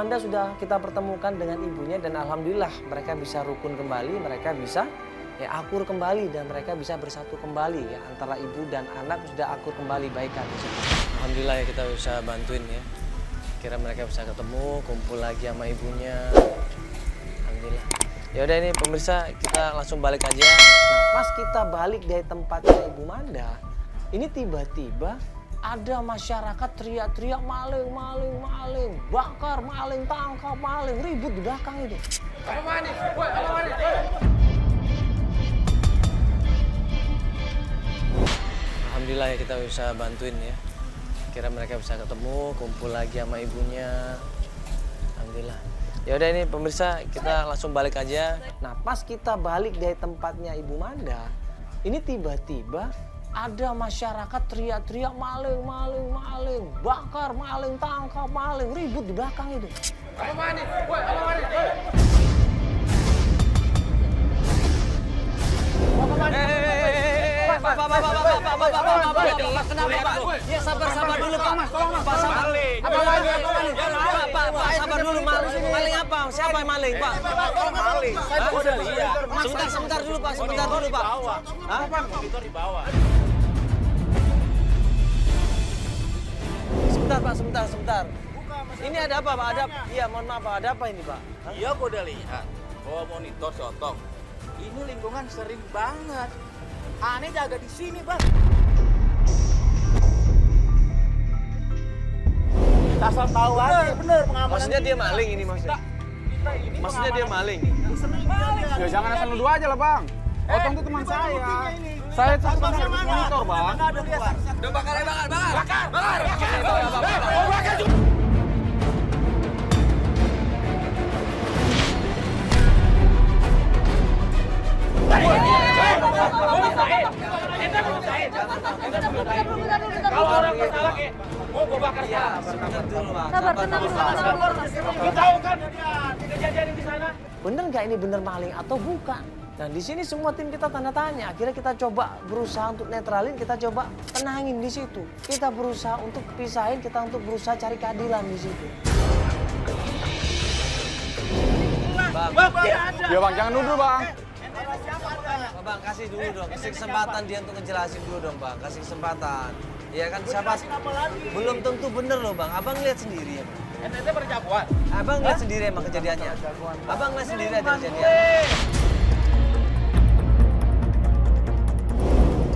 Manda sudah kita pertemukan dengan ibunya dan alhamdulillah mereka bisa rukun kembali, mereka bisa akur kembali dan mereka bisa bersatu kembali ya, antara ibu dan anak sudah akur kembali baikan. Alhamdulillah ya kita bisa bantuin ya. Kira mereka bisa ketemu, kumpul lagi sama ibunya. Alhamdulillah. Ya udah ini pemirsa, kita langsung balik aja. Nah, pas kita balik dari tempatnya Ibu Manda, ini tiba-tiba ada masyarakat teriak-teriak maling, maling, maling, bakar, maling, tangkap, maling, ribut di belakang itu. Apa manis? Woi, apa manis? Alhamdulillah ya kita bisa bantuin ya. Kira mereka bisa ketemu, kumpul lagi sama ibunya. Alhamdulillah. Ya udah ini pemirsa, kita langsung balik aja. Nah, pas kita balik dari tempatnya Ibu Manda, ini tiba-tiba ada masyarakat teriak-teriak maling, maling, maling, bakar, maling, tangkap, maling, ribut di belakang itu. Apa manis? Woi, apa manis? Apa manis? Pak, kenapa Pak? Ya sabar dulu Pak. Pak sabar. Pak sabar dulu, maling apa? Siapa yang maling Pak? Maling. Saya udah lihat. Sebentar dulu Pak. Hah? Monitor di bawah. Sebentar Pak, sebentar. Ini ada apa Pak? Iya, mohon maaf Pak, ada apa ini Pak? Iya, gua udah lihat. Oh, monitor si Otong. Ini lingkungan sering banget. Aneh jaga di sini, Bang. Asal tahu aja. Bener pengamanan. Maksudnya dia maling ini maksudnya? Maksudnya dia maling? Ya jangan asal nuduh aja lah, Bang. Otong tuh teman saya. Saya tuh tukang servis monitor, Bang. Udah bakar. Kalau orang bersalah kayak, gua bakar salah. Sabar, tenang. Kita tahu kan kejadian di sana. Bener nggak ini bener maling atau bukan? Nah di sini semua tim kita tanda tanya. Akhirnya kita coba berusaha untuk netralin, kita coba tenangin di situ. Kita berusaha untuk pisahin, kita untuk berusaha cari keadilan di situ. Bang, Ya, Bang, jangan nuduh, Bang. Bang kasih dulu dong, kasih kesempatan dia untuk ngejelasin dulu dong Bang, kasih kesempatan. Iya kan siapa? Belum tentu bener loh Bang, Abang lihat sendiri ya Bang. Ente berjagoan. Abang lihat sendiri emang kejadiannya. Abang lihat sendiri aja kejadiannya.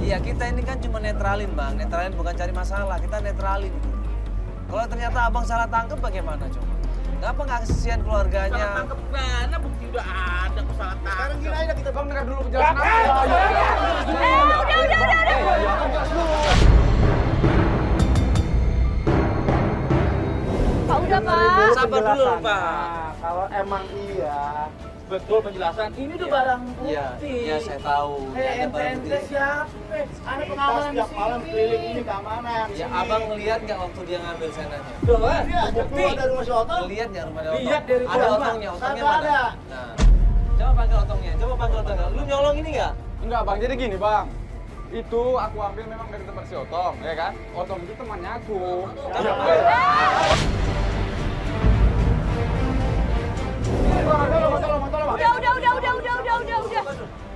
Iya kita ini kan cuma netralin Bang, netralin bukan cari masalah, kita netralin. Kalau ternyata Abang salah tangkap bagaimana coba? Kenapa nggak kesian keluarganya? Salah tangkep mana? Bukti udah ada kok salah tangkep. Sekarang gini aja kita, Bang, dengar dulu penjelasan aku. Pak udah Pak. Sabar dulu Pak. Nah, kalau emang iya betul penjelasan ini udah barang Iya, bukti. iya saya tahu. Ada barang Ente bukti. siapa? Ada pengamanan di malam keliling ini sini. keamanan. Ya Abang ngelihat nggak waktu dia ngambil senanya? Tuh kan, Bukti bukti. dari rumah si Otong. Lihat nggak rumah Otong? Lihat dari ada rumah. otongnya Kagak mana? ada. Nah, coba panggil otongnya, Lu nyolong ini nggak? Enggak, Bang. Jadi gini, Bang. Itu aku ambil memang dari tempat si Otong, ya kan? Otong itu temannya aku. Iya, Udah.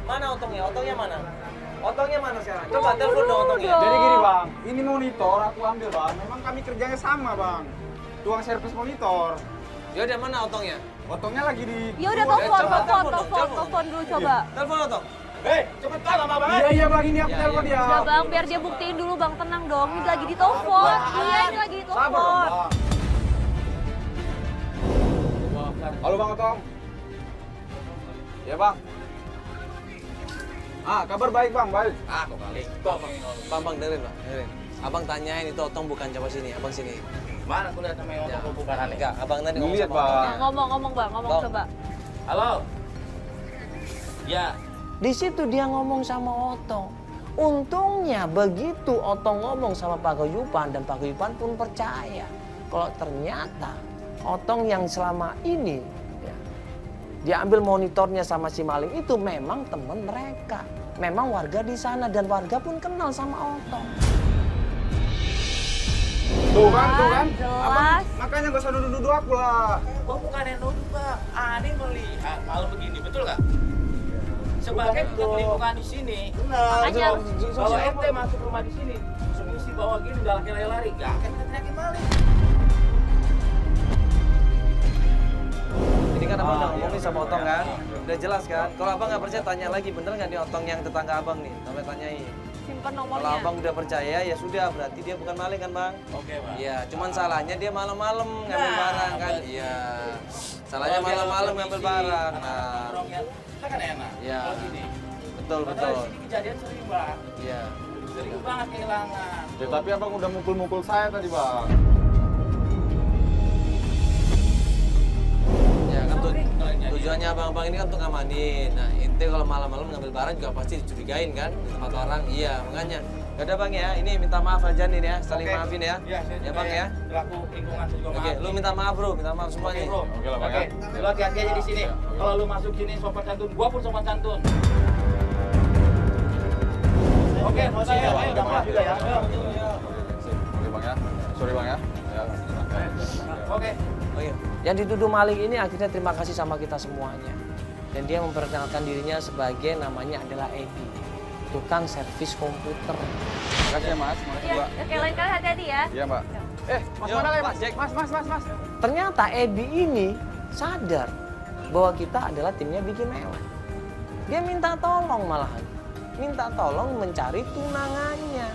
Mana otongnya? Otongnya mana? Otongnya mana sekarang? Coba telepon dong otongnya. Jadi gini, Bang. Ini monitor aku ambil, Bang. Memang kami kerjanya sama, Bang. Tukang servis monitor. Yaudah mana otongnya? Otongnya lagi di... Ya udah telepon dulu coba. Telepon otong. Cepetan lama banget. Iya, Bang. Ini aku telepon dia. Udah Bang, biar dia buktiin dulu Bang, tenang dong. Ini lagi ditelepon. Iya, ini lagi Sabar dong, ditelepon. Bang. Halo, Bang Otong. Ya, Bang. Kabar baik, Bang. Baik. Kok kali. Bang, dengerin. Abang tanyain itu otong bukan coba sini, abang sini. Mana aku lihat namanya Ya. orang bukan aneh. Enggak, abang nanti ngomong Lihat, sama Bang. otongnya. Nah, ngomong Bang, ngomong Bang. coba. Halo. Ya, Di situ dia ngomong sama Otong. Untungnya begitu Otong ngomong sama Pak Guyupan dan Pak Guyupan pun percaya. Kalau ternyata Otong yang selama ini ya, diambil monitornya sama si maling itu memang teman mereka. Memang warga di sana dan warga pun kenal sama Otong. Tuh kan, tuh kan. Jelas. Makanya gak usah nuduh-nuduh aku lah. Gua bukan yang nuduh, Bang. Aneh melihat malam begini, betul nggak? Sebagai tukang lingkungan di sini, Makanya bahwa ente masuk rumah di sini, semisi bawa gini udah lari-lari, gak akan kita teriakin maling. Ini kan abang udah iya, ngomongin sama iya, Otong iya. kan? Udah jelas kan? Kalau abang nggak percaya tanya lagi, bener nggak nih Otong yang tetangga abang nih? Sampai tanyain. simpen Kalau nomornya. abang udah percaya ya sudah, berarti dia bukan maling kan bang? Oke, Bang. Iya, cuman salahnya dia malam-malam ngambil Nah, barang kan? betul. Iya. Salahnya Kalau dia malam-malam permisi, ngambil barang. karena Nah, nongkrongnya, kita kan enak. Iya. Kalau gini. betul Padahal betul. di sini kejadian sering, Bang. Iya. Sering banget kehilangan. Ya, tapi abang udah mukul-mukul saya tadi bang. Ya kan Sering kalau yang jadi. tujuannya abang-abang ini kan untuk ngamanin. Nah, ente kalau malam-malam ngambil barang juga pasti dicurigain kan di tempat orang. Iya, makanya. Gak ada bang ya, ini minta maaf aja nih ya, saling Oke. maafin ya. Iya, saya Ya juga bang ya. Selaku lingkungan saya juga Oke, maaf. lu minta maaf bro, minta maaf Oke, semuanya. bro. Oke lah, Bang, Oke, ya. lu hati-hati aja di sini. Kalau lu masuk sini sopan santun, gua pun sopan santun. Oke, makasih ya, Bang. Udah maaf juga ya. Oke bang ya. Sorry bang ya. Ya. Oke. Oh iya. Yang dituduh maling ini akhirnya terima kasih sama kita semuanya. Dan dia memperkenalkan dirinya sebagai namanya adalah Edi, tukang servis komputer. Makasih ya mas. Makasih Iya, mbak. oke lain kali hati-hati ya. Iya mbak. Mas Yo, mana lagi Pak mas? Jack. Mas. Ternyata Edi ini sadar bahwa kita adalah timnya bikin mewah. Dia minta tolong malahan. Minta tolong mencari tunangannya.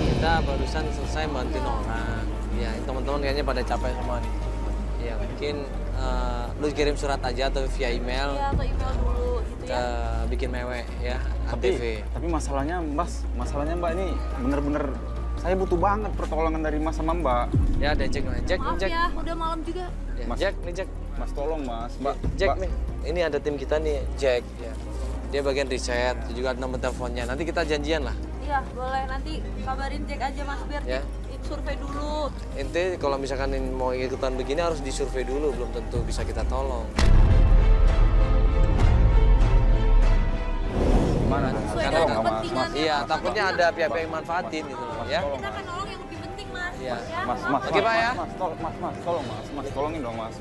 Kita barusan selesai bantuin orang. Ya, teman-teman kayaknya pada capek semua nih. Ya, mungkin lu kirim surat aja atau via email Iya, atau email dulu gitu ke ya. bikin mewek ya, ATV. Tapi masalahnya mbak ini bener-bener saya butuh banget pertolongan dari mas sama mbak. Ya, ada Jack, Jack, Maaf Jack. ya, udah malam juga. Ya, Mas. Jack, nih Jack. Mas tolong mas. Mbak. Jack Mbak. nih, ini ada tim kita nih, Jack. Ya. Dia bagian riset, juga ada nomor teleponnya. Nanti kita janjian lah. Iya, boleh nanti kabarin Jack aja Mas biar Ya. Jack survei dulu. Ente kalau misalkan mau ikutan begini harus disurvei dulu, belum tentu bisa kita tolong. Gimana? Sesuai Karena dengan ada- kepentingannya. Iya, Mas. takutnya ada pihak-pihak yang manfaatin gitu loh, ya. Kita akan nolong yang lebih penting Mas. Iya. Ya, Mas, Oke, Pak, ya. tolong mas, tolongin dong mas.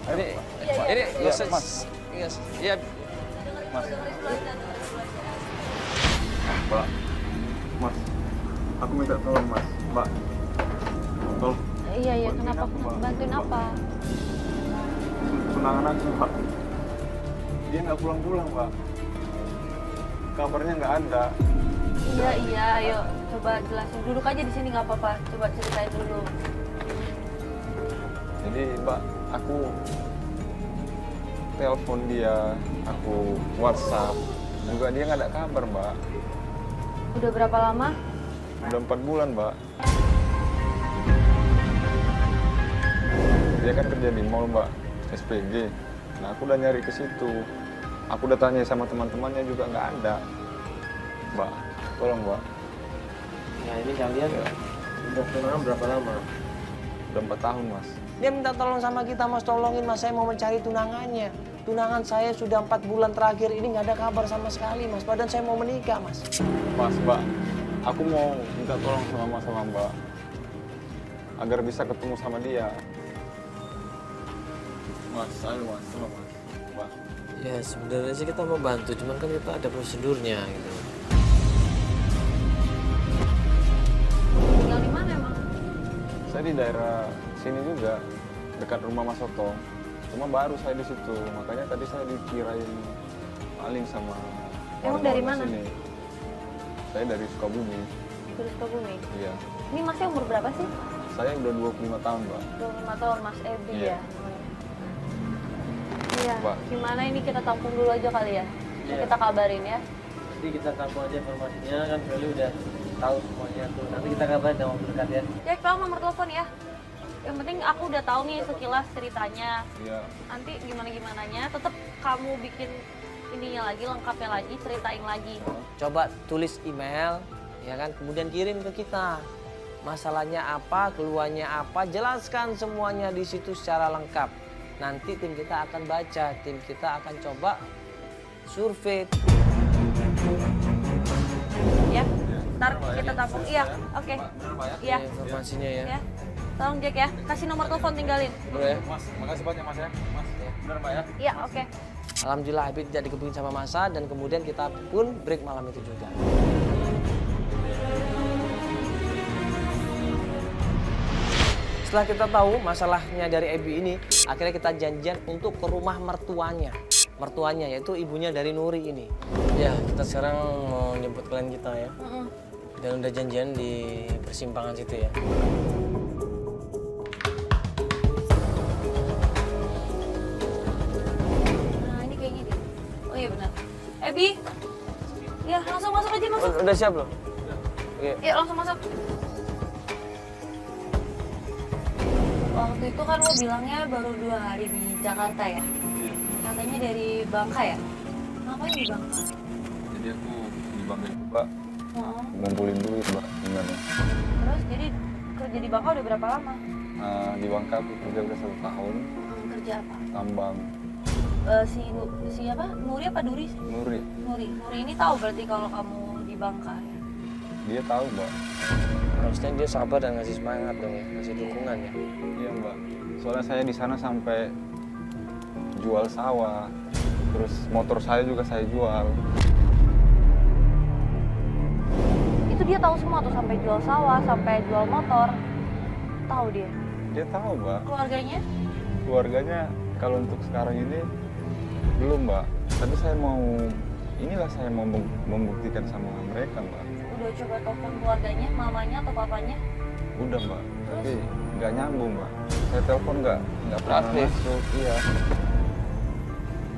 Ayo, Ini, Iya, iya. ini, Iya, Mas. Mas. Iya, Mas. dengerin dulu aja, dengerin dulu aja. Mbak, mas, aku minta tolong mas, mbak. Tolong Iya, iya, Bantuin kenapa? aku, Mbak. Bantuin apa? tunangan aku mbak. Dia nggak pulang-pulang mbak. Kabarnya nggak ada. Iya, iya, ayo coba jelasin. Duduk aja di sini nggak apa-apa. Coba ceritain dulu. Jadi mbak, aku telepon dia, aku WhatsApp, juga dia nggak ada kabar mbak. Udah berapa lama? Udah 4 bulan mbak. Dia kan kerja di mall mbak, SPG. Nah aku udah nyari ke situ. Aku udah tanya sama teman-temannya juga nggak ada. Mbak, tolong mbak. ya ini kalian udah tunangan berapa lama? Udah 4 tahun mas. Dia minta tolong sama kita, Mas, tolongin Mas, saya mau mencari tunangannya. Tunangan saya sudah 4 bulan terakhir ini nggak ada kabar sama sekali, Mas. Padahal saya mau menikah, Mas. Mas, mbak, aku mau minta tolong sama mas sama mbak. Agar bisa ketemu sama dia. Mas, ayo mas, tolong mas. Mbak. Ya sebenarnya sih kita mau bantu, cuman kan kita ada prosedurnya gitu. Tinggal di mana emang? Saya di daerah sini juga, dekat rumah Mas Otong. Cuma baru saya di situ, makanya tadi saya dikirain maling sama Emang orang-orang dari mana? sini. Saya dari Sukabumi. Terus Sukabumi. Iya. Ini Masnya umur berapa sih? Saya udah 25 tahun, Mbak. 25 tahun, Mas Edi Iya. ya. Iya, Mbak. gimana ini kita tampung dulu aja kali ya? Iya. Kita kabarin ya. Jadi kita tampung aja informasinya, kan Feli udah tahu semuanya tuh. Nanti kita kabarin dalam waktu dekat ya. Jack, tolong nomor telepon ya. Yang penting aku udah tahu nih sekilas ceritanya. Iya. Nanti gimana-gimananya, tetap kamu bikin ininya lagi, lengkapnya lagi, ceritain lagi. Coba tulis email, ya kan, kemudian kirim ke kita. Masalahnya apa, keluhannya apa, jelaskan semuanya di situ secara lengkap. Nanti tim kita akan baca, tim kita akan coba survei. Ya, Ntar kita tampung. Iya, oke. Iya. Ini informasinya ya. Ya. Tolong Jack ya, kasih nomor telepon tinggalin. Boleh ya? Mas, makasih banyak Mas ya. Mas, benar Pak ya? Iya, oke. Alhamdulillah Habib tidak dikebukin sama masa dan kemudian kita pun break malam itu juga. Setelah kita tahu masalahnya dari Ebi ini, akhirnya kita janjian untuk ke rumah mertuanya. Mertuanya yaitu ibunya dari Nuri ini. Ya, kita sekarang mau nyebut klien kita ya. Dan udah janjian di persimpangan situ ya. Nah, ini kayaknya deh. Oh iya benar. Ebi. Ya, langsung masuk aja, masuk. Udah siap belum? Oke. Yuk, langsung masuk. Waktu itu kan lo bilangnya baru 2 hari di Jakarta ya? Katanya dari Bangka ya? Ngapain di Bangka? Jadi aku di Bangka juga Oh. ngumpulin duit Mbak sebenarnya. Terus jadi kerja di Bangka udah berapa lama? Di Bangka aku kerja udah 1 tahun, Kerja apa? tambang Si apa? Nuri apa Duri? Nuri. Nuri ini tahu berarti kalau kamu di Bangka ya? Dia tahu Mbak. Harusnya dia sabar dan ngasih semangat dong ya, ngasih dukungan ya. Iya Mbak. Soalnya saya di sana sampai jual sawah, terus motor saya juga saya jual. Itu dia tahu semua tuh sampai jual sawah, sampai jual motor. Tahu dia. Dia tahu Mbak. Keluarganya? Keluarganya kalau untuk sekarang ini belum Mbak. Tapi saya mau membuktikan sama mereka Mbak. Udah coba telepon keluarganya, mamanya atau papanya? Udah Mbak. Tapi nggak nyambung Mbak. Saya telepon nggak pernah Aktif. masuk. Iya.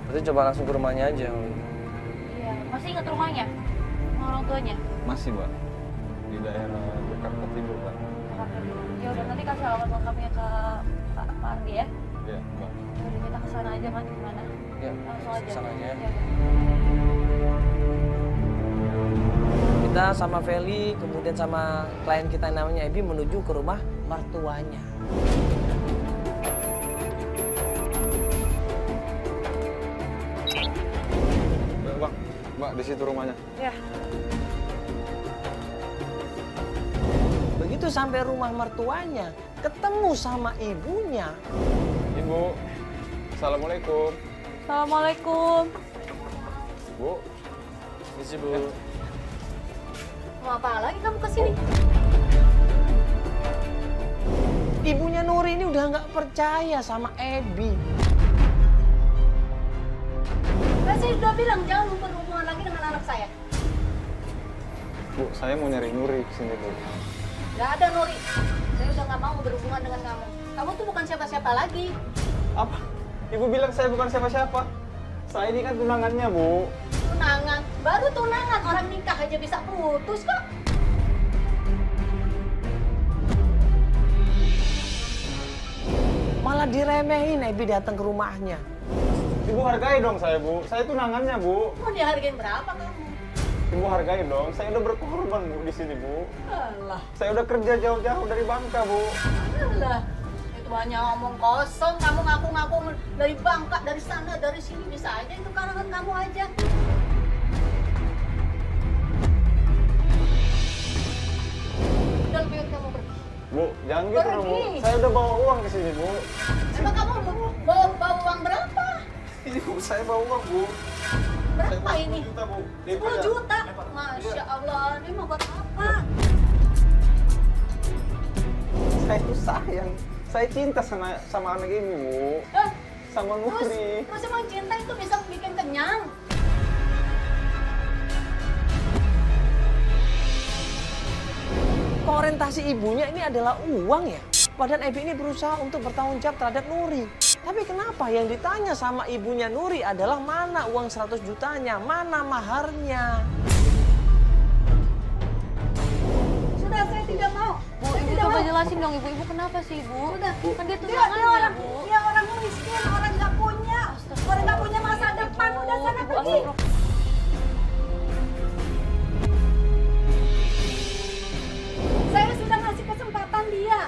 Berarti coba langsung ke rumahnya aja. Iya. Masih ingat rumahnya? Sama orang tuanya? Masih Mbak. Di daerah Jakarta Timur Mbak. Ya udah nanti kasih alamat lengkapnya ke Pak Ardi ya. Iya Mbak. Udah kita kesana aja kan gimana? Ya, Langsung aja. kesana aja ya. Ya. Kita sama Feli, kemudian sama klien kita yang namanya Ebi menuju ke rumah mertuanya. Mbak, di situ rumahnya. Ya. Begitu sampai rumah mertuanya, ketemu sama ibunya. Ibu, Assalamualaikum. Assalamualaikum. Bu, Isi Bu. Mau apa lagi kamu kesini? Ibunya Nuri ini udah nggak percaya sama Ebi. Saya sudah bilang jangan berhubungan lagi dengan anak saya. Bu, saya mau nyari Nuri kesini Bu. Gak ada Nuri. Saya udah gak mau berhubungan dengan kamu. Kamu tuh bukan siapa-siapa lagi. Apa? Ibu bilang saya bukan siapa-siapa. Saya ini kan tunangannya Bu. Tunangan, baru tunangan orang nikah aja bisa putus kok. Malah diremehin Ebi datang ke rumahnya. Ibu hargai dong saya Bu. Saya tunangannya Bu. Mau dihargain berapa kamu? Ibu hargai dong. Saya udah berkorban Bu di sini Bu. Alah, Saya udah kerja jauh-jauh dari Bangka Bu. alah. Itu hanya ngomong kosong. Kamu ngaku-ngaku dari Bangka, dari sana, dari sini bisa aja. Itu karangan kamu aja. Udah lebih baik kamu pergi. Bu, jangan gitu dong Bu. Pergi. Saya udah bawa uang ke sini Bu. Emang kamu bawa uang berapa? Ini Bu, saya bawa uang Bu. Berapa ini? 10 juta Bu. 10 juta? Masya Allah, ini mau buat apa? Saya tuh sayang. Saya cinta sama anak ini Bu. Sama Nuri. Terus emang cinta itu bisa bikin kenyang? Kok orientasi ibunya ini adalah uang ya? Padahal Ebi ini berusaha untuk bertanggung jawab terhadap Nuri. Tapi kenapa yang ditanya sama ibunya Nuri adalah mana uang 100 jutanya, mana maharnya? Sudah, saya tidak mau. Bu, Saya ibu tidak coba mau. jelasin dong ibu kenapa sih ibu? Sudah. Kan dia Dia tunangannya orang, bu. dia orang miskin, orang nggak punya. Orang nggak punya masa depan. Udah sana Ibu, pergi. Saya sudah ngasih kesempatan dia.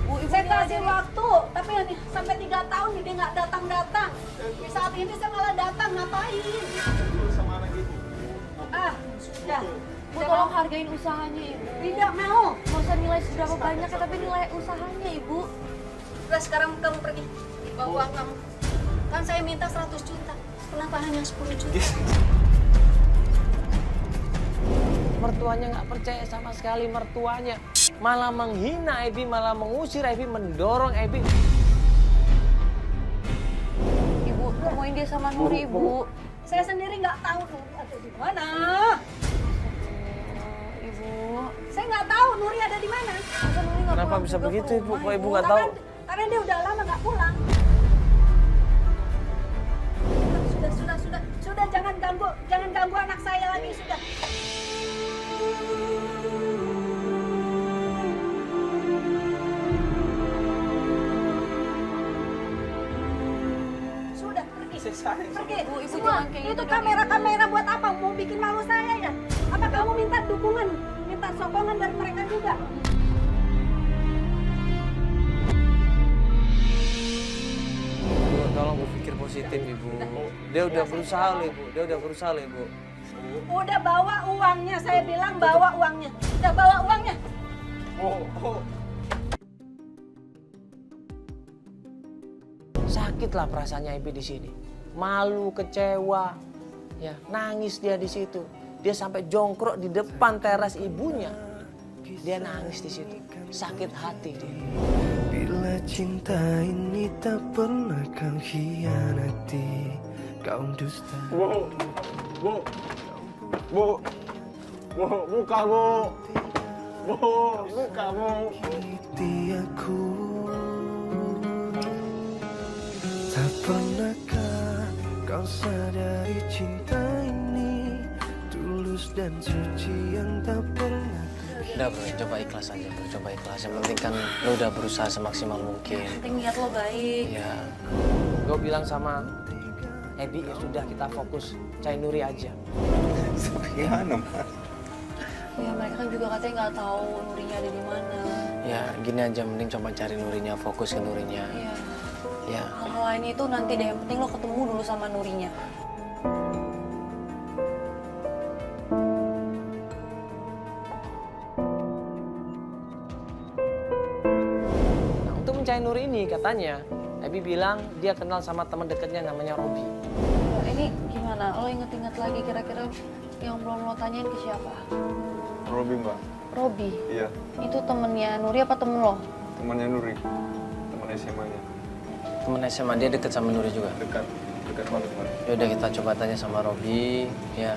Bu, ibu Saya ini kasih ada- waktu, tapi ini sampai 3 tahun dia nggak datang-datang. Di saat ini saya malah datang, ngapain? Sama anak ibu. Ah, ya. Bu, tolong hargain usahanya Ibu. Tidak mau. Nggak usah nilai seberapa banyak, tapi nilai usahanya Ibu. Udah sekarang kamu pergi. Bawa uang kamu. Kan saya minta 100 juta. Kenapa hanya 10 juta? Mertuanya nggak percaya sama sekali mertuanya. Malah menghina Ebi, malah mengusir Ebi, mendorong Ebi. Ibu, temuin dia sama Nuri Ibu. Saya sendiri nggak tahu Nuri ada di mana. Ibu. Saya nggak tahu Nuri ada di mana. Masa Nuri nggak Kenapa pulang bisa juga ke begitu Ibu? rumah, Kok Ibu nggak tahu? Karena dia udah lama nggak pulang. Sudah jangan ganggu anak saya lagi sudah. Sudah pergi. Pergi. Ibu, Ibu Semua. jangan kayak gitu Itu dong, kamera buat apa? Mau bikin malu saya ya? Apa kamu minta dukungan, minta sokongan dari mereka juga? Ibu, tolong berpikir positif Ibu. Dia udah berusaha loh Ibu, dia udah berusaha loh Ibu. Udah bawa uangnya, saya bilang bawa uangnya. Udah bawa uangnya. Sakitlah perasaannya Ebi di sini. Malu, kecewa, ya nangis dia di situ. Dia sampai jongkrok di depan teras ibunya. Dia nangis di situ, sakit hati dia. Bila cinta ini tak pernah kau khianati, kau dusta. Bu, buka bu. Bu, buka bu. Hati aku, tak pernahkah kau sadari cinta ini tulus dan suci yang tak pernah. Udah bro, coba ikhlas aja bro, coba ikhlas. Yang penting kan lo udah berusaha semaksimal mungkin. Penting niat lo baik. Ya, gue bilang sama Ebi, ya sudah kita fokus cari Nuri aja. Gimana mas? Ya mereka kan juga katanya nggak tahu Nurinya ada di mana. Ya gini aja, mending coba cari Nurinya, fokus ke Nurinya. Iya. Ya, Hal-hal lain itu nanti deh, yang penting lo ketemu dulu sama Nurinya. nah, untuk mencari Nuri ini katanya, Ebi bilang dia kenal sama teman dekatnya namanya Robi. Ini gimana? Lo inget-inget lagi kira-kira yang belum lo tanyain ke siapa? Robi mbak. Robi. Iya, Itu temennya Nuri apa temen lo? temannya Nuri. Teman SMA-nya. Temen SMA dia deket sama Nuri juga. Dekat banget mbak. Yaudah kita coba tanya sama Robi, ya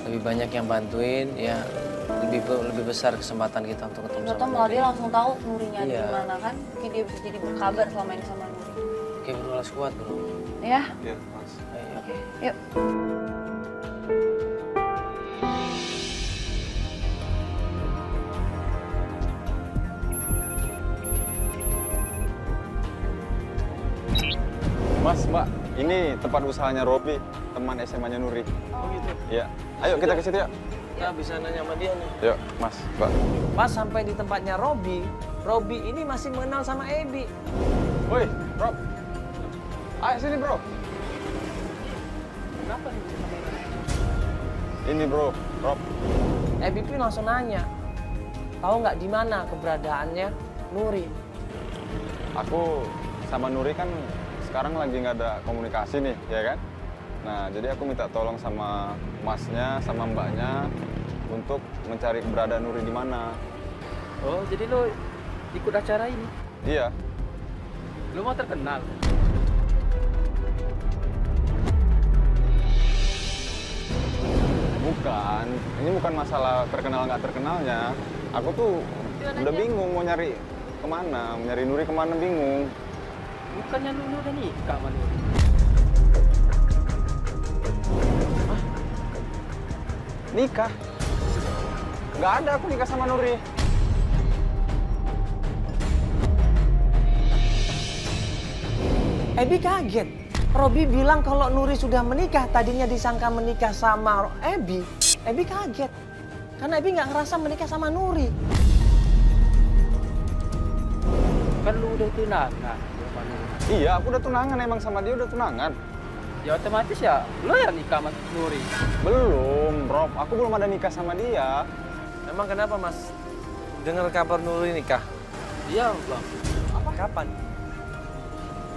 lebih banyak yang bantuin, ya lebih besar kesempatan kita untuk ketemu Gak sama tau malah Nuri. dia langsung tahu Nurinya ada Iya. di mana kan? Mungkin dia bisa jadi berkabar selama ini sama Nuri. Oke bro, harus kuat bro. Ya? Iya mas. Ayo. Oke, yuk. Mas, mbak, ini tempat usahanya Robi, teman SMA-nya Nuri. Oh gitu. Iya. Ayo kita ke situ ya. Kita bisa nanya sama dia nih. Yuk, mas, mbak. Pas sampai di tempatnya Robi, Robi ini masih mengenal sama Ebi. Woi, Rob. Ayo sini, bro. Kenapa nih? Ini, bro, Rob. Ebi pun langsung nanya, tahu nggak di mana keberadaannya Nuri? Aku sama Nuri kan sekarang lagi nggak ada komunikasi nih, ya kan? Nah, jadi aku minta tolong sama masnya, sama mbaknya untuk mencari keberadaan Nuri di mana. Oh, jadi lo ikut acara ini? Iya, Lo mau terkenal? bukan. Ini bukan masalah terkenal nggak terkenalnya. Aku tuh udah bingung mau nyari kemana, mau nyari Nuri kemana bingung. Bukannya lu udah nikah sama lu? Nikah? Nggak ada aku nikah sama Nuri. Ebi kaget. Robi bilang kalau Nuri sudah menikah, tadinya disangka menikah sama Ebi. Ebi kaget. Karena Ebi nggak ngerasa menikah sama Nuri. Kan lu udah tunangan sama lu. Iya, aku udah tunangan emang sama dia udah tunangan. Ya otomatis ya lo yang nikah sama Nuri. Belum, Rob. Aku belum ada nikah sama dia. Emang kenapa Mas? Dengar kabar Nuri nikah? Iya bang. Kapan?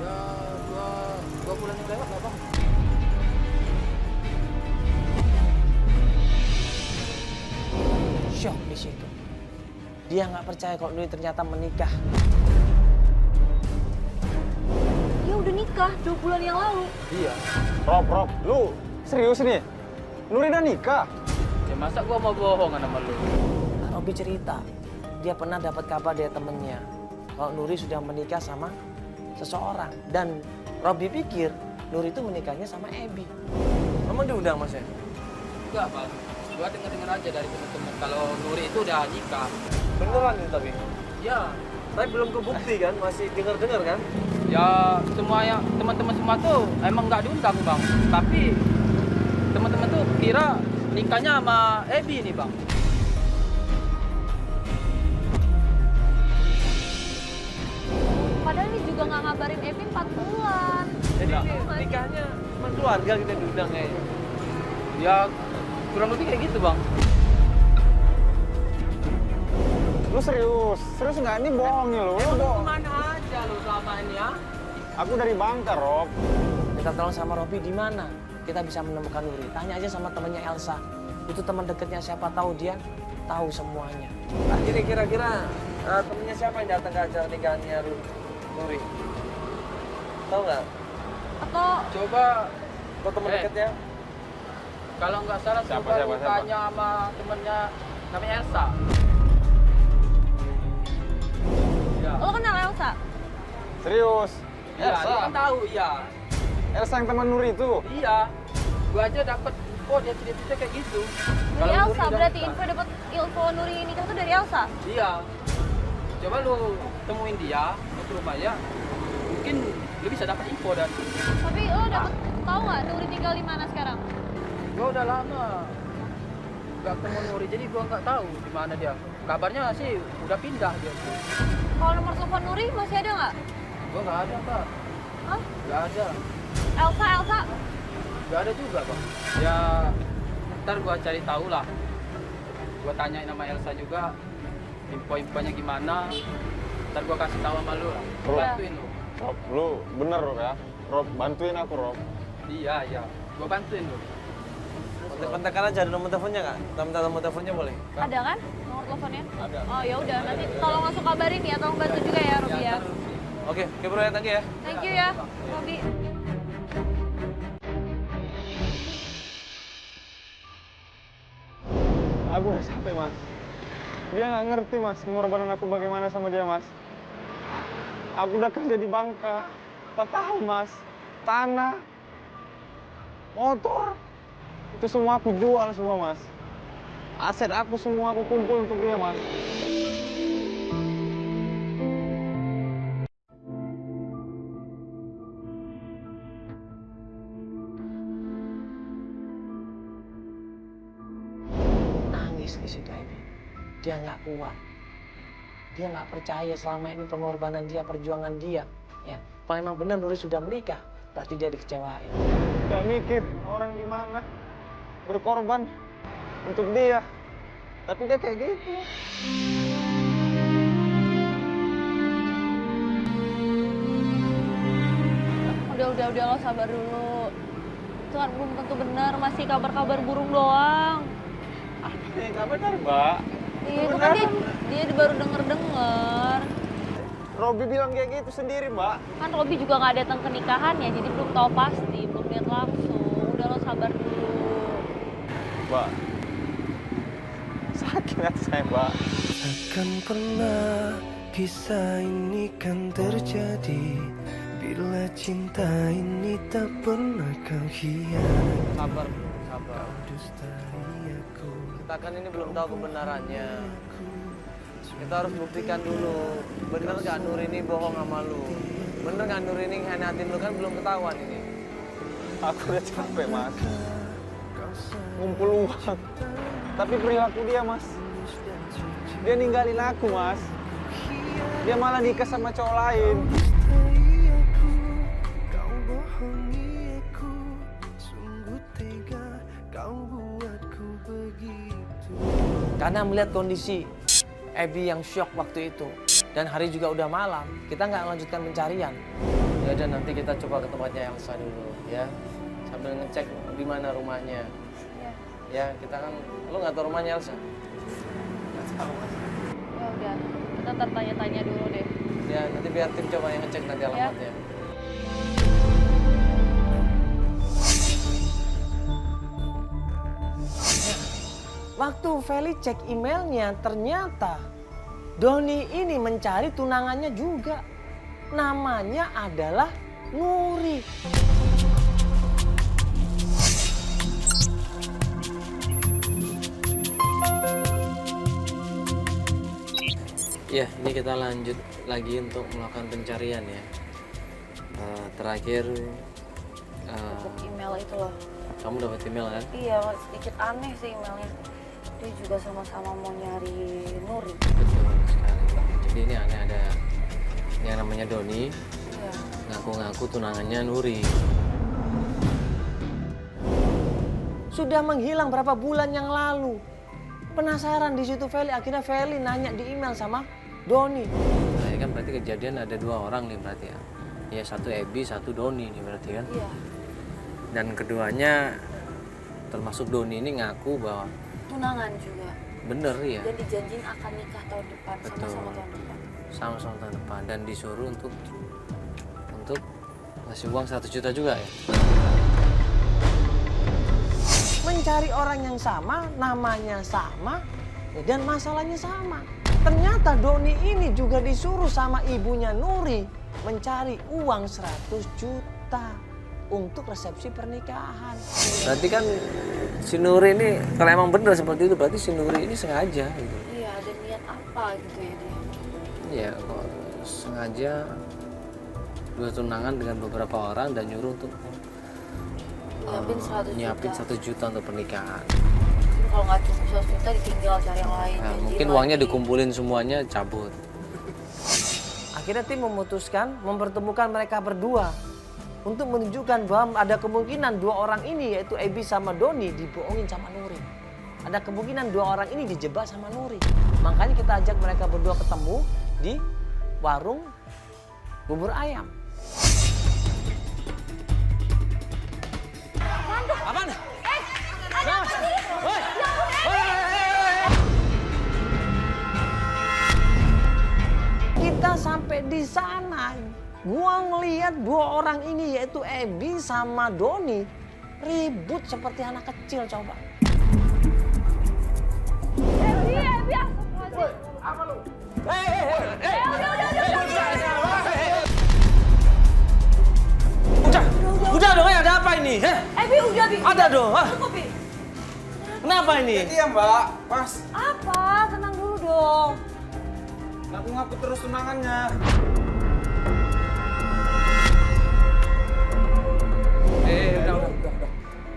Ya dua bulan yang lewat lah bang. Shock di situ. Dia nggak percaya kalau Nuri ternyata menikah. Dia udah nikah 2 bulan yang lalu. Iya. Rob, lu serius nih? Nuri udah nikah? Ya masa gua mau bohongan sama lu? Robi cerita, dia pernah dapat kabar dari temennya kalau Nuri sudah menikah sama seseorang. Dan Robi pikir Nuri itu menikahnya sama Ebi. Kamu diundang Mas ya? Enggak bang. Gua denger aja dari temen-temen kalau Nuri itu udah nikah. Beneran itu tapi? Ya. Tapi belum kebukti kan? Masih dengar-dengar kan? Ya semuanya teman-teman semua tuh emang nggak diundang bang. Tapi teman-teman tuh kira nikahnya sama Ebi nih bang. Padahal ini juga nggak ngabarin Ebi 4 bulan. Jadi ini nikahnya sama keluarga kita diundang kayaknya. Ya kurang lebih kayak gitu bang. Lu serius? Serius nggak? Ini bohong nih lu. Lu bohong. Kemana aja lu selama ini ya? Aku dari Bangka, Rob. Minta tolong sama Robi di mana kita bisa menemukan Nuri. Tanya aja sama temannya Elsa. Itu teman dekatnya, siapa tahu dia tahu semuanya. Nah, ini kira-kira temennya siapa yang datang ke acara nikahannya Nuri? Tahu nggak? Atau Coba Atau teman dekatnya? kalau nggak salah Siapa, coba siapa, lu siapa? tanya sama temennya namanya Elsa. Ya. lo kenal Elsa? Serius? Iya, dia kan tahu, iya. Elsa yang teman Nuri itu? Iya. Gua aja dapet info dia cerita kayak gitu. Dari Kalau Nuri Elsa, udah berarti nikah. info Nuri nikah tuh dari Elsa? Iya. Coba lu temuin dia ke rumahnya. Mungkin lu bisa dapat info dan Tapi lo dapet tahu nggak Nuri tinggal di mana sekarang? gua udah lama nggak ketemu Nuri, jadi gua nggak tahu di mana dia. Kabarnya sih udah pindah dia. Kalau nomor telepon Nuri masih ada nggak? Gua nggak ada, Pak. Hah? Nggak ada. Elsa? Nggak ada juga, Bang. Ya, ntar gua cari tahu lah. Gua tanyain sama Elsa juga, info-infonya gimana. Ntar gua kasih tahu sama lu lah. Gua Bro. bantuin lu. Rob, lu bener Rob ya? Rob, bantuin aku Rob. Iya. Gua bantuin lu. Kontak-kontakan aja, ada nomor teleponnya nggak? Minta nomor teleponnya boleh? Ada kan nomor teleponnya? Ada. Oh ya udah, nanti tolong langsung kabarin ya, tolong bantu juga ya Robi ya. Oke bro ya, thank you ya. Thank you ya, Robi. Aku udah sampai mas. Dia nggak ngerti mas pengorbanan aku bagaimana sama dia mas. Aku udah kerja di Bangka 4 tahun mas. Tanah, motor, itu semua aku jual semua mas. Aset aku semua aku kumpul untuk dia mas. Nangis di situ Ebi. Dia nggak kuat. Dia nggak percaya selama ini pengorbanan dia, perjuangan dia. Ya, kalau memang benar Nuri sudah menikah, berarti dia dikecewain. Gak mikir orang gimana berkorban untuk dia. Tapi dia kayak gitu. Udah lo sabar dulu. Itu kan belum tentu benar, masih kabar-kabar burung doang. Ini nggak benar mbak. Iya, itu kan dia baru denger-denger. Robi bilang kayak gitu sendiri mbak. Kan Robi juga nggak datang ke nikahannya, jadi belum tahu pasti, belum lihat langsung. Udah lo sabar dulu. Mbak, sakit hati saya mbak. Takkan pernah kisah ini kan terjadi bila cinta ini tak pernah kau hianati. Sabar. Dustai aku. Kita kan ini belum tahu kebenarannya. Kita harus buktikan dulu, bener nggak Nur ini bohong sama lu? Bener nggak Nur ini ngehianatin lu? Kan belum ketahuan ini. Aku udah capek mas. Ngumpul uang. Tapi perilaku dia mas. Dia ninggalin aku mas. Dia malah nikah sama cowok lain. Dustai aku, kau bohongi aku. begitu. Karena melihat kondisi Ebi yang syok waktu itu dan hari juga udah malam, kita nggak lanjutkan pencarian. Ya udah nanti kita coba ke tempatnya Elsa dulu ya, sambil ngecek di mana rumahnya. Ya kita kan, lo nggak tahu rumahnya Elsa? Ya udah, kita ntar tanya-tanya dulu deh. Ya nanti biar tim coba yang ngecek nanti alamatnya. Waktu Feli cek emailnya, ternyata Doni ini mencari tunangannya juga. Namanya adalah Nuri. Ya, ini kita lanjut lagi untuk melakukan pencarian ya. Terakhir, Untuk email itu loh. kamu dapat email kan? Iya, sedikit aneh sih emailnya. Dia juga sama-sama mau nyari Nuri. Betul sekali. Jadi ini aneh, ada yang namanya Doni, Iya. ngaku-ngaku tunangannya Nuri. Sudah menghilang berapa bulan yang lalu. Penasaran di situ Feli, akhirnya Feli nanya di email sama Doni. Nah ini kan berarti kejadian ada 2 orang nih berarti ya. Ya satu Ebi, satu Doni nih berarti kan. Iya. Dan keduanya termasuk Doni ini ngaku bahwa Tunangan juga. bener ya. Dan dijanjin akan nikah tahun depan, Betul. sama-sama tahun depan. Sama-sama tahun depan dan disuruh untuk ngasih uang 100 juta juga ya. Mencari orang yang sama, namanya sama, dan masalahnya sama. Ternyata Doni ini juga disuruh sama ibunya Nuri mencari uang 100 juta untuk resepsi pernikahan. Berarti kan si Nuri ini, kalau emang benar seperti itu, berarti si Nuri ini sengaja gitu. Iya, ada niat apa gitu ya dia. Iya, kok sengaja tunangan dengan beberapa orang dan nyuruh untuk Nyiapin 100 nyiapin juta. 1 juta untuk pernikahan. Tapi kalau nggak cukup 100 juta ditinggal cari yang lain. Nah, janjiin mungkin uangnya lagi. dikumpulin semuanya, cabut. Akhirnya tim memutuskan mempertemukan mereka berdua untuk menunjukkan bahwa ada kemungkinan 2 orang ini, yaitu Ebi sama Doni, dibohongin sama Nuri. Ada kemungkinan 2 orang ini dijebak sama Nuri. Makanya kita ajak mereka berdua ketemu di warung bubur ayam. Apaan? Kita sampai di sana, gua ngeliat 2 orang ini yaitu Ebi sama Doni ribut seperti anak kecil coba. Udah dong ya, ada apa ini? Bi, udah Bi. Ada dong. Cukup Bi. Kenapa ini? Iya mbak, pas. Apa? Tenang dulu dong. Ngaku-ngaku terus tunangannya.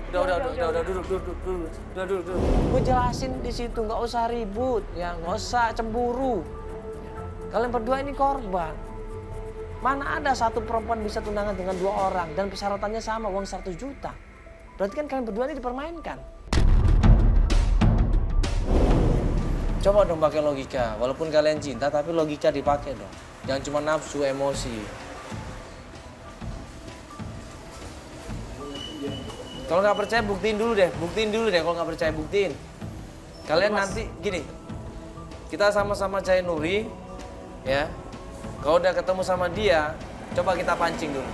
Udah, duduk. Gue jelasin di situ, nggak usah ribut, ya, nggak usah cemburu. Kalian berdua ini korban. Mana ada satu perempuan bisa tunangan dengan 2 orang dan persyaratannya sama, uang 100 juta. Berarti kan kalian berdua ini dipermainkan. Coba dong pakai logika, walaupun kalian cinta tapi logika dipakai dong. Jangan cuma nafsu, emosi. Kalau nggak percaya buktiin dulu deh kalau nggak percaya buktiin. Kalian nanti gini, kita sama-sama cari Nuri, ya. Kalau udah ketemu sama dia, coba kita pancing dulu.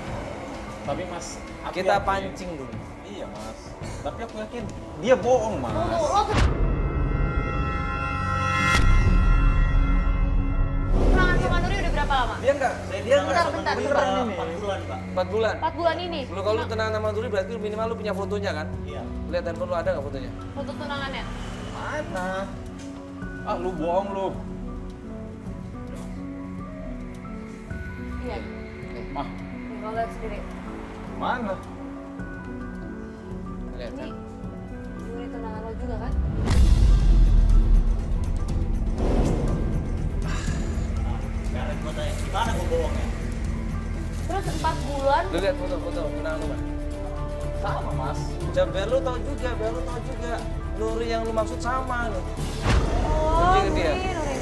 Tapi mas, Kita pancing dulu. Iya mas, tapi aku yakin dia bohong mas. Tunangan sama Nuri udah berapa lama? Dia enggak. Bentar. 4 bulan. 4 bulan ini. Lu kalau lu tenang sama Nuri berarti minimal lu punya fotonya kan? Iya. Lihat handphone lu ada nggak fotonya? Foto tunangannya. Mana? Ah lu bohong lu. Iya. Mah, Nih, kau lihat sendiri. mana? Lihat Ini kan? Nuri tunangan lo juga kan? Gimana gue bohongnya? Terus 4 bulan Lu lihat foto tunangan lu, Pak. Sama mas. Biar lu tahu juga. Nuri yang lu maksud sama loh. Oh, Tunjukin dia. Nuri.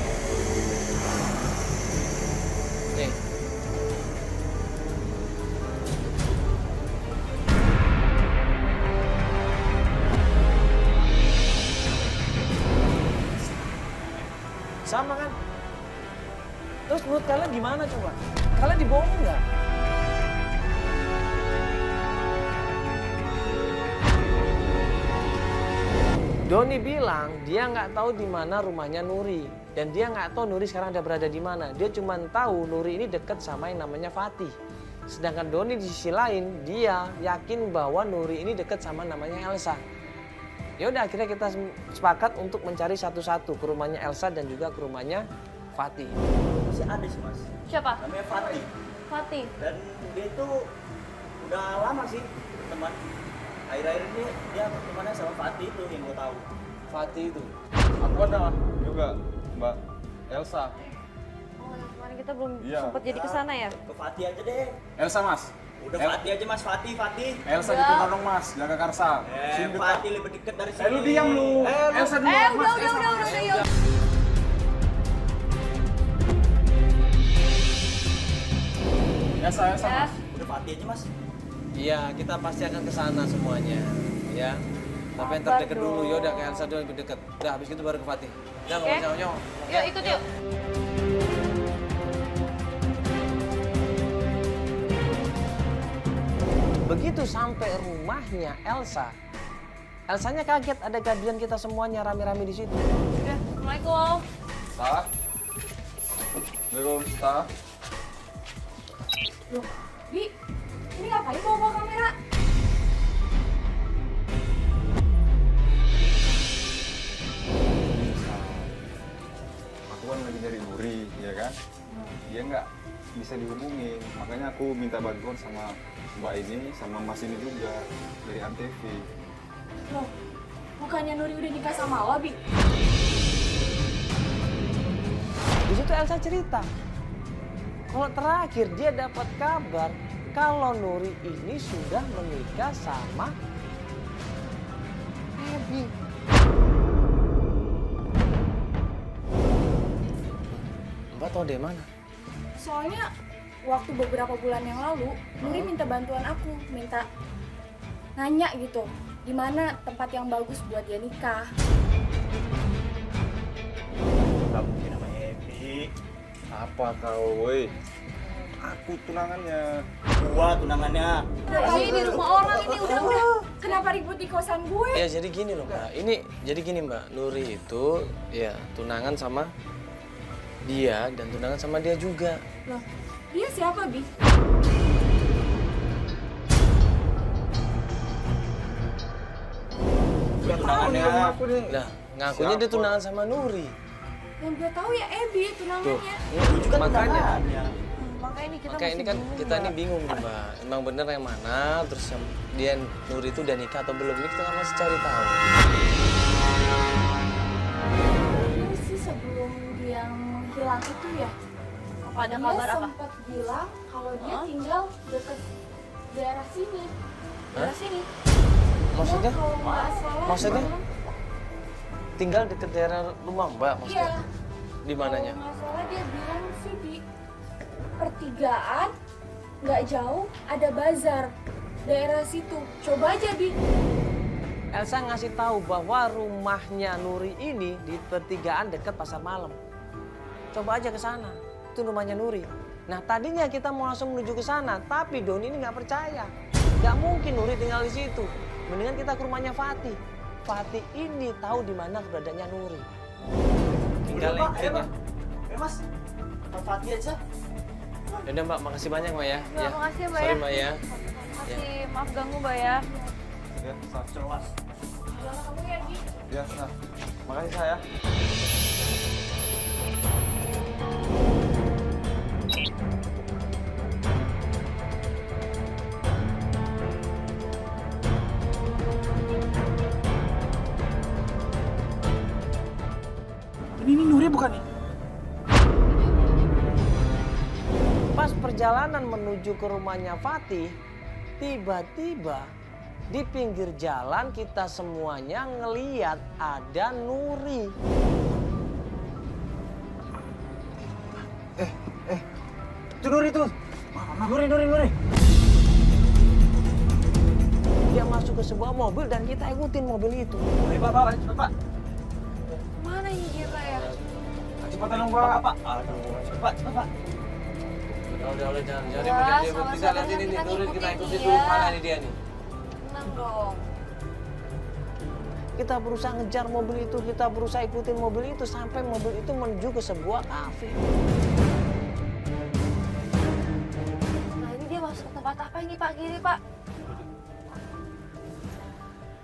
Nih. Sama kan? Terus menurut kalian gimana coba? Kalian dibohong nggak? Doni bilang dia nggak tahu di mana rumahnya Nuri dan dia nggak tahu Nuri sekarang ada berada di mana. Dia cuma tahu Nuri ini dekat sama yang namanya Fatih. Sedangkan Doni di sisi lain dia yakin bahwa Nuri ini dekat sama namanya Elsa. Ya udah akhirnya kita sepakat untuk mencari satu-satu ke rumahnya Elsa dan juga ke rumahnya Fatih. Masih ada sih mas, Siapa? namanya Fatih. Fatih. Dan dia itu udah lama sih teman. Akhir-akhir ini dia temannya sama Fatih itu yang gue tahu. Fatih itu. Aku ada juga Mbak Elsa. Oh, yang kemarin kita belum Iya. sempat jadi ke sana ya? Ke Fatih aja deh. Elsa mas. Udah Fatih aja mas, Fatih. Elsa Udah. gitu dong mas, jaga Karsa. Sini dekat. Fatih lebih dekat dari sini. Lu diam lu. Elsa dulu mas. Udah, yuk. Elsa Ya. mas. Udah Fatih aja mas. Iya, kita pasti akan ke sana semuanya, ya. Tapi yang Sabar terdekat dulu, dong. ya udah ke Elsa dulu lebih dekat. Udah habis itu baru ke Fatih. Udah Oke. nggak usah Yuk, ikut yuk. Begitu sampai rumahnya Elsa, Elsanya kaget ada kehadiran kita semuanya rame-rame di situ. Udah, Assalamualaikum. Sa. Assalamualaikum, Sa. Loh, Bi, ini ngapain bawa kamera? Aku kan lagi nyari Nuri, ya kan? Dia nggak bisa dihubungin, makanya aku minta bantuan sama Mbak ini, sama Mas ini juga dari Antv. Loh, bukannya Nuri udah nikah sama lo, Bi? Di situ Elsa cerita. Kalau terakhir dia dapat kabar kalau Nuri ini sudah menikah sama Ebi. Mbak tahu dari mana? Soalnya waktu beberapa bulan yang lalu, Nuri minta bantuan aku, minta nanya gitu, di mana tempat yang bagus buat dia nikah. Gak mungkin namanya Ebi. Apa kau, woi? Aku tunangannya. Gua tunangannya. Udah di rumah orang ini, udah. Kenapa ribut di kosan gue? Ya jadi gini loh Mbak. Jadi gini Mbak, Nuri itu ya tunangan sama dia dan tunangan sama dia juga. Loh, dia siapa, Bi? Gua tunangannya. Nah, ngakunya dia tunangan sama Nuri. Yang gue tahu ya Ebi, tunangannya. Juga Makanya. tunangannya. Makanya ini kita Makanya ini kan kita ini bingung nih Mbak. Emang bener yang mana? Terus yang dia Nuri itu udah nikah atau belum? Ini kita kan masih cari tahu. Ini sih sebelum dia hilang itu ya. Apa ada Dia kabar apa? sempat bilang kalau dia tinggal deket daerah sini. Daerah sini. Maksudnya? Dia kalau nggak salah Maksudnya? bilang, Tinggal deket daerah rumah Mbak maksudnya? Iya. Di mananya? Kalau nggak salah dia bilang sih di pertigaan nggak jauh ada bazar daerah situ. Coba aja Bi. Elsa ngasih tahu bahwa rumahnya Nuri ini di pertigaan dekat pasar malam. Coba aja ke sana. Itu rumahnya Nuri. Nah, tadinya kita mau langsung menuju ke sana, tapi Doni ini nggak percaya. Nggak mungkin Nuri tinggal di situ. Mendingan kita ke rumahnya Fatih. Fatih ini tahu di mana keberadaannya Nuri. Tinggal Udah, Pak, ayo, linknya. Pak. Mas, Pak Fatih aja. Yaudah Mbak, makasih banyak Mbak ya. Mbak, makasih ya, Mbak Sorry ya. Mbak ya. Masih maaf ganggu, Mbak ya. Ya, Sa. Cewas. Jalan kamu ya Bi. Ya, Sa. Makasih, Sa ya. Ini Nuri bukan nih? Pas perjalanan menuju ke rumahnya Fatih, tiba-tiba Di pinggir jalan kita semuanya ngeliat ada Nuri. Itu Nuri tuh. Nuri. Dia masuk ke sebuah mobil dan kita ikutin mobil itu. Pak. Mana ini dia, Pak ya? Cepetan dong, Pak. Cepat. Udah, jangan Ya, dia sama-sama kita lihat ini nih, kita Nuri kita ikutin ikutin dia. dulu mana nih dia nih. Tenang dong. Kita berusaha ngejar mobil itu, kita berusaha ikutin mobil itu sampai mobil itu menuju ke sebuah kafe. Nah ini dia masuk ke tempat apa ini Pak? Kiri Pak?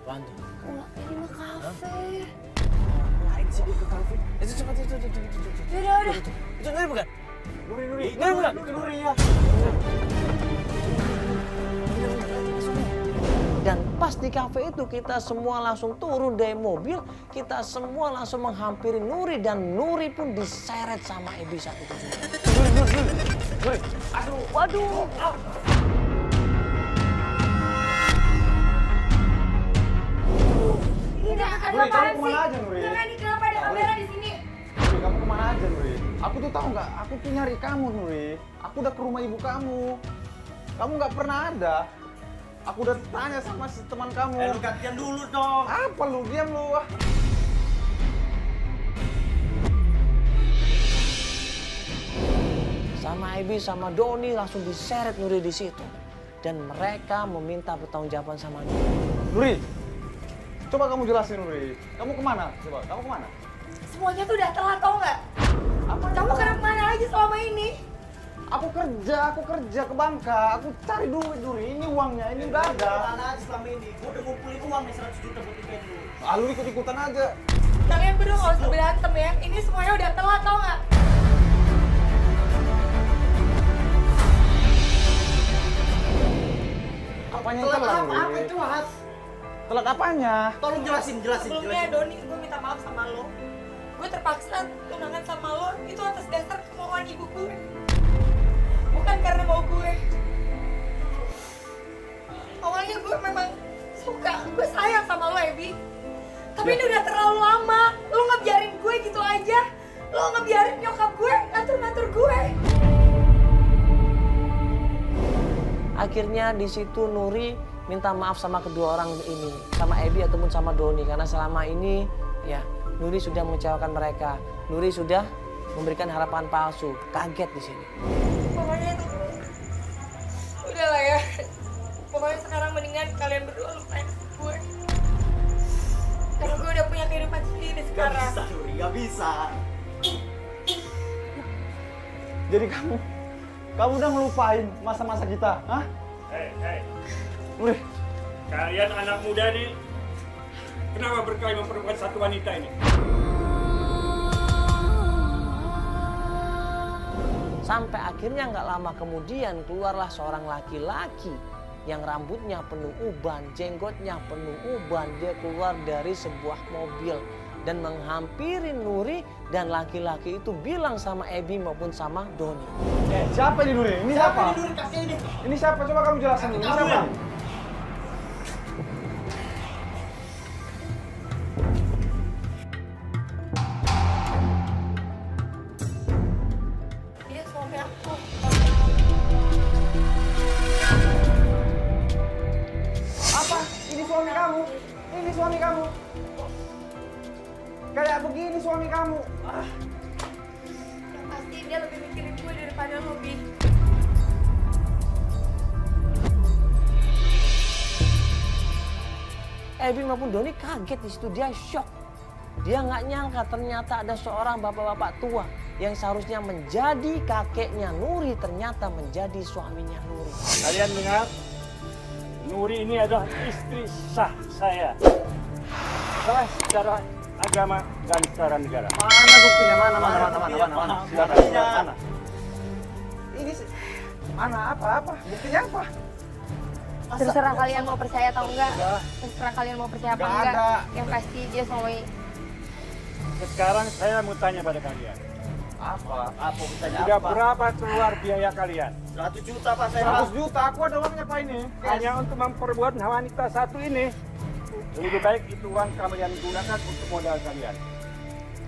Bantu. Wah, ini mah kafe. Ngapain sih dia ke kafe? Itu cepat itu. Udah. Itu Nuri bukan? Nuri. Nuri bukan? Nuri ya. Dan pas di kafe itu kita semua langsung turun dari mobil, kita semua langsung menghampiri Nuri dan Nuri pun diseret sama Ebi saat itu. Nuri. Waduh. Ini ada Nuri, apaan kamu kemana sih? aja, Nuri? Enggak, ini kenapa ada kamera di sini? Nuri, kamu kemana aja, Nuri? Aku tuh tahu nggak? Aku tuh nyari kamu, Nuri. Aku udah ke rumah ibu kamu. Kamu nggak pernah ada. Aku udah tanya sama si teman kamu. Lu gantian dulu dong. Apa lu? Diam lu. Sama Ebi sama Doni langsung diseret Nuri di situ. Dan mereka meminta pertanggungjawaban sama Nuri. Nuri, coba kamu jelasin, Nuri. Kamu kemana? Coba, kamu kemana? Semuanya tuh udah telat, tau nggak? Apa? Kamu kemana aja selama ini? Aku kerja ke Bangka. Aku cari duit, Nuri. Ini uangnya, ini udah ada. Mana aja selama ini? Gua udah ngumpulin uang nih 100 juta buat ikan lu. Lalu ikut-ikutan aja. Kalian berdua nggak usah berantem ya. Ini semuanya udah telat, tau nggak? Apanya yang telat, Nuri? Apa itu, Has? Telat apanya? Tolong jelasin. Sebelumnya Doni, gue minta maaf sama lo. Gue terpaksa tunangan sama lo itu atas dasar kemauan ibu gue. Bukan karena mau gue. Awalnya gue memang suka, gue sayang sama lo, Ebi. Tapi ini udah terlalu lama. Lo ngebiarin gue gitu aja. Lo ngebiarin nyokap gue ngatur-ngatur gue. Akhirnya di situ Nuri minta maaf sama kedua orang ini, sama Ebi ataupun sama Doni, karena selama ini ya Nuri sudah mengecewakan mereka. Nuri sudah memberikan harapan palsu, kaget di sini. Pokoknya itu udah lah ya. Pokoknya sekarang mendingan kalian berdua lupain gue. Karena gue udah punya kehidupan sendiri Gak sekarang. bisa, Nuri. Gak bisa. Jadi kamu udah ngelupain masa-masa kita, hah? Hei, Nuri, kalian anak muda nih, kenapa berkelahi memperbuat satu wanita ini? Sampai akhirnya nggak lama kemudian keluarlah seorang laki-laki yang rambutnya penuh uban, jenggotnya penuh uban. Dia keluar dari sebuah mobil dan menghampiri Nuri, dan laki-laki itu bilang sama Ebi maupun sama Doni. siapa ini Nuri? Ini siapa? Ini Nuri, kakek ini. Ini siapa? Coba kamu jelasin dulu. Ini Kamu siapa? ya? Dia suami aku. Apa? Ini suami kamu? Ini suami kamu? Kayak begini suami kamu? Yang pasti dia lebih mikirin gue daripada lo, Bi. Ebi maupun Doni kaget di situ, dia shock. Dia nggak nyangka ternyata ada seorang bapak-bapak tua yang seharusnya menjadi kakeknya Nuri ternyata menjadi suaminya Nuri. Kalian dengar? Nuri ini adalah istri sah saya. Sah secara agama dan secara negara. Mana buktinya? Mana? Mana? Ini mana? Apa? Buktinya apa? Terserah kalian mau percaya atau enggak. Terserah kalian mau percaya apa Nggak enggak. ada. Yang pasti dia suami. Sekarang saya mau tanya pada kalian. Apa? Apa ditanya Sudah apa? berapa keluar biaya kalian? 100 juta Pak saya. 100 juta, aku ada uangnya Pak ini. Hanya untuk memperbuat wanita satu ini. Lebih baik itu uang kalian gunakan untuk modal kalian.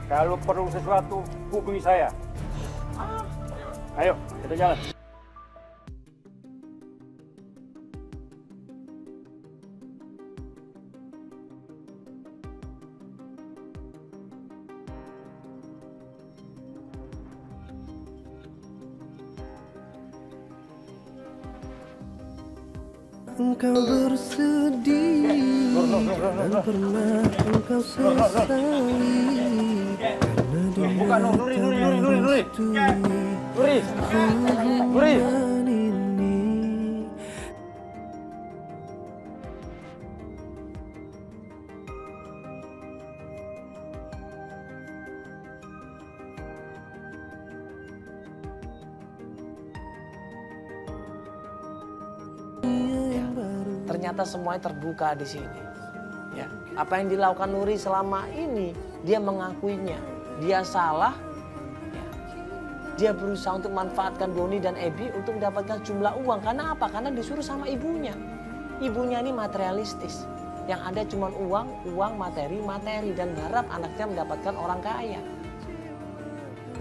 Kalau perlu sesuatu, hubungi saya. Ayo, kita jalan. Engkau bersedih dan pernah engkau sesali karena dia Nuri. hubungan ini. Ternyata semuanya terbuka di sini. Ya, apa yang dilakukan Nuri selama ini, dia mengakuinya. Dia salah. Ya. Dia berusaha untuk manfaatkan Doni dan Ebi untuk mendapatkan jumlah uang. Karena apa? Karena disuruh sama ibunya. Ibunya ini materialistis. Yang ada cuma uang, materi, dan berharap anaknya mendapatkan orang kaya.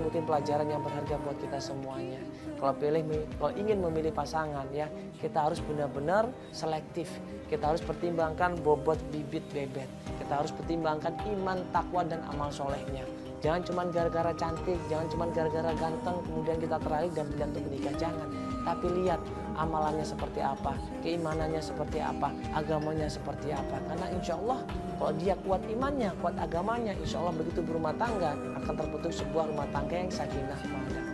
Mungkin pelajaran yang berharga buat kita semuanya. Kalau ingin memilih pasangan ya, kita harus benar-benar selektif. Kita harus pertimbangkan bobot bibit bebet. Kita harus pertimbangkan iman, takwa dan amal solehnya. Jangan cuma gara-gara cantik, jangan cuma gara-gara ganteng kemudian kita tertarik dan pilihan untuk menikah, jangan. Tapi lihat amalannya seperti apa, keimanannya seperti apa, agamanya seperti apa. Karena insya Allah kalau dia kuat imannya, kuat agamanya, insya Allah begitu berumah tangga akan terbentuk sebuah rumah tangga yang sakinah mawaddah.